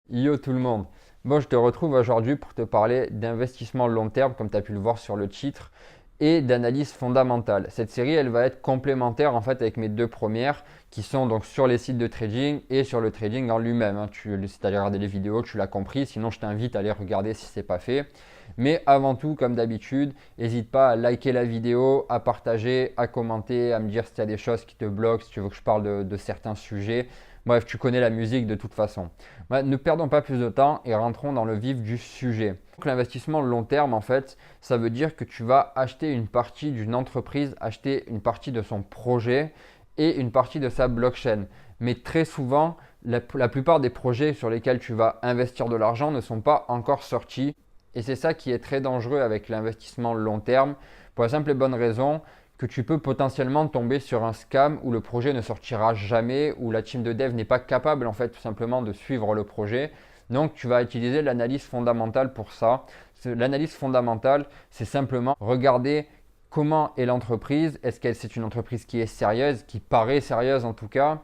Yo tout le monde. Bon, je te retrouve aujourd'hui pour te parler d'investissement long terme, comme tu as pu le voir sur le titre, et d'analyse fondamentale. Cette série, elle va être complémentaire en fait avec mes deux premières, qui sont donc sur les sites de trading et sur le trading en lui-même, hein. Si tu as regardé les vidéos, tu l'as compris. Sinon, je t'invite à les regarder si ce n'est pas fait. Mais avant tout, comme d'habitude, n'hésite pas à liker la vidéo, à partager, à commenter, à me dire s'il y a des choses qui te bloquent, si tu veux que je parle de certains sujets. Bref, tu connais la musique de toute façon. Ne perdons pas plus de temps et rentrons dans le vif du sujet. Donc, l'investissement long terme, en fait, ça veut dire que tu vas acheter une partie d'une entreprise, acheter une partie de son projet et une partie de sa blockchain. Mais très souvent, la plupart des projets sur lesquels tu vas investir de l'argent ne sont pas encore sortis. Et c'est ça qui est très dangereux avec l'investissement long terme, pour la simple et bonne raison que tu peux potentiellement tomber sur un scam où le projet ne sortira jamais, où la team de dev n'est pas capable en fait tout simplement de suivre le projet. Donc tu vas utiliser l'analyse fondamentale pour ça. L'analyse fondamentale, c'est simplement regarder comment est l'entreprise. Est-ce que c'est une entreprise qui est sérieuse, qui paraît sérieuse en tout cas?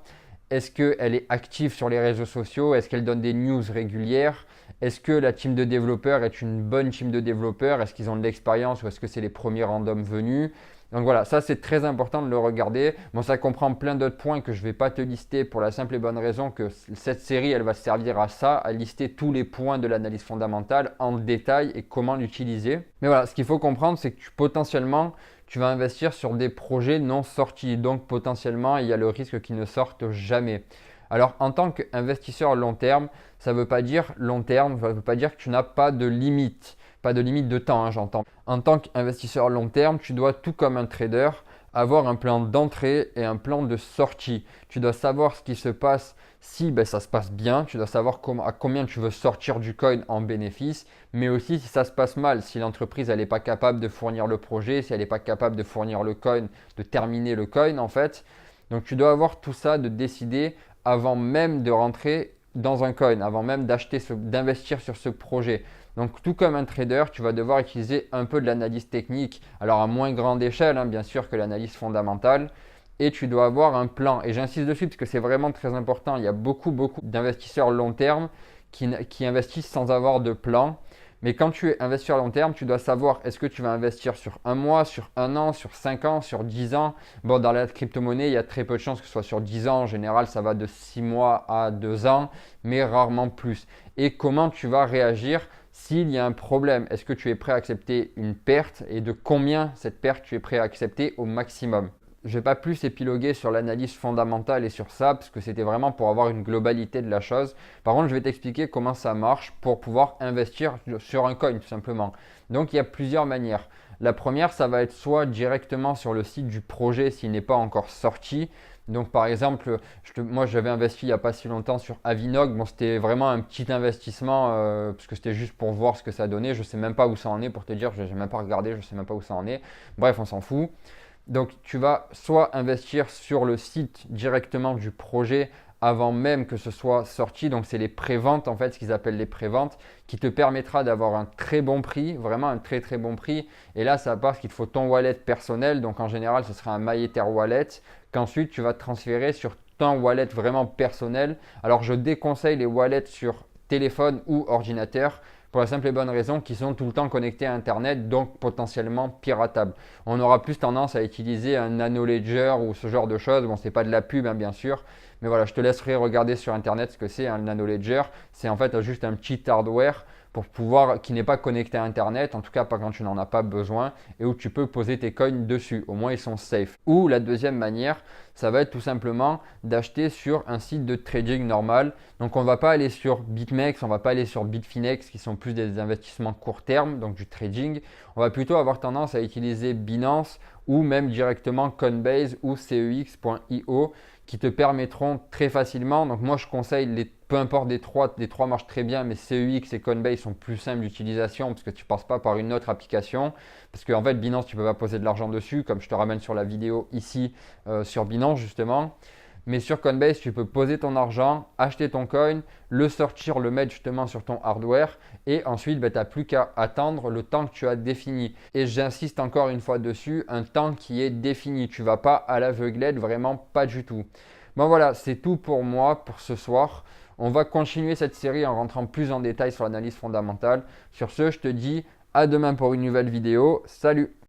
Est-ce qu'elle est active sur les réseaux sociaux? Est-ce qu'elle donne des news régulières? Est-ce que la team de développeurs est une bonne team de développeurs? Est-ce qu'ils ont de l'expérience ou est-ce que c'est les premiers randoms venus? Donc voilà, ça c'est très important de le regarder. Bon, ça comprend plein d'autres points que je ne vais pas te lister pour la simple et bonne raison que cette série, elle va servir à ça, à lister tous les points de l'analyse fondamentale en détail et comment l'utiliser. Mais voilà, ce qu'il faut comprendre, c'est que potentiellement, tu vas investir sur des projets non sortis. Donc potentiellement, il y a le risque qu'ils ne sortent jamais. Alors en tant qu'investisseur long terme, ça ne veut pas dire long terme, ça ne veut pas dire que tu n'as pas de limite. Pas de limite de temps, hein, j'entends. En tant qu'investisseur long terme, tu dois, tout comme un trader, avoir un plan d'entrée et un plan de sortie. Tu dois savoir ce qui se passe si ça se passe bien. Tu dois savoir à combien tu veux sortir du coin en bénéfice, mais aussi si ça se passe mal, si l'entreprise n'est pas capable de fournir le projet, si elle n'est pas capable de fournir le coin, de terminer le coin en fait. Donc tu dois avoir tout ça de décider avant même de rentrer dans un coin, avant même d'investir sur ce projet. Donc tout comme un trader, tu vas devoir utiliser un peu de l'analyse technique, alors à moins grande échelle, hein, bien sûr, que l'analyse fondamentale, et tu dois avoir un plan. Et j'insiste dessus parce que c'est vraiment très important. Il y a beaucoup d'investisseurs long terme qui investissent sans avoir de plan. Mais quand tu es investisseur long terme, tu dois savoir est-ce que tu vas investir sur un mois, sur un an, sur 5 ans, sur 10 ans. Bon, dans la crypto-monnaie, il y a très peu de chances que ce soit sur 10 ans. En général, ça va de 6 mois à 2 ans, mais rarement plus. Et comment tu vas réagir s'il y a un problème? Est-ce que tu es prêt à accepter une perte et de combien cette perte tu es prêt à accepter au maximum? Je ne vais pas plus épiloguer sur l'analyse fondamentale et sur ça, parce que c'était vraiment pour avoir une globalité de la chose. Par contre, je vais t'expliquer comment ça marche pour pouvoir investir sur un coin, tout simplement. Donc, il y a plusieurs manières. La première, ça va être soit directement sur le site du projet s'il n'est pas encore sorti. Donc, par exemple, moi, j'avais investi il n'y a pas si longtemps sur Avinog. Bon, c'était vraiment un petit investissement, parce que c'était juste pour voir ce que ça donnait. Je ne sais même pas où ça en est, pour te dire, je n'ai même pas regardé, je ne sais même pas où ça en est. Bref, on s'en fout. Donc, tu vas soit investir sur le site directement du projet avant même que ce soit sorti. Donc, c'est les préventes, en fait, ce qu'ils appellent les préventes, qui te permettra d'avoir un très bon prix, vraiment un très très bon prix. Et là, ça parce qu'il te faut ton wallet personnel. Donc, en général, ce sera un MyEther wallet qu'ensuite tu vas transférer sur ton wallet vraiment personnel. Alors, je déconseille les wallets sur téléphone ou ordinateur pour la simple et bonne raison qu'ils sont tout le temps connectés à Internet, donc potentiellement piratables. On aura plus tendance à utiliser un nano ledger ou ce genre de choses. Bon, c'est pas de la pub, hein, bien sûr, mais voilà, je te laisserai regarder sur Internet ce que c'est un nano ledger. C'est en fait juste un petit hardware pour pouvoir, qui n'est pas connecté à Internet, en tout cas pas quand tu n'en as pas besoin, et où tu peux poser tes coins dessus. Au moins, ils sont safe. Ou la deuxième manière, ça va être tout simplement d'acheter sur un site de trading normal. Donc, on ne va pas aller sur BitMEX, on ne va pas aller sur Bitfinex, qui sont plus des investissements court terme, donc du trading. On va plutôt avoir tendance à utiliser Binance ou même directement Coinbase ou cex.io qui te permettront très facilement. Donc moi je conseille peu importe les trois marchent très bien, mais CEX et Coinbase sont plus simples d'utilisation parce que tu ne passes pas par une autre application. Parce qu'en fait Binance tu ne peux pas poser de l'argent dessus, comme je te ramène sur la vidéo ici sur Binance justement. Mais sur Coinbase, tu peux poser ton argent, acheter ton coin, le sortir, le mettre justement sur ton hardware et ensuite, tu n'as plus qu'à attendre le temps que tu as défini. Et j'insiste encore une fois dessus, un temps qui est défini. Tu ne vas pas à l'aveuglette, vraiment pas du tout. Bon voilà, c'est tout pour moi pour ce soir. On va continuer cette série en rentrant plus en détail sur l'analyse fondamentale. Sur ce, je te dis à demain pour une nouvelle vidéo. Salut!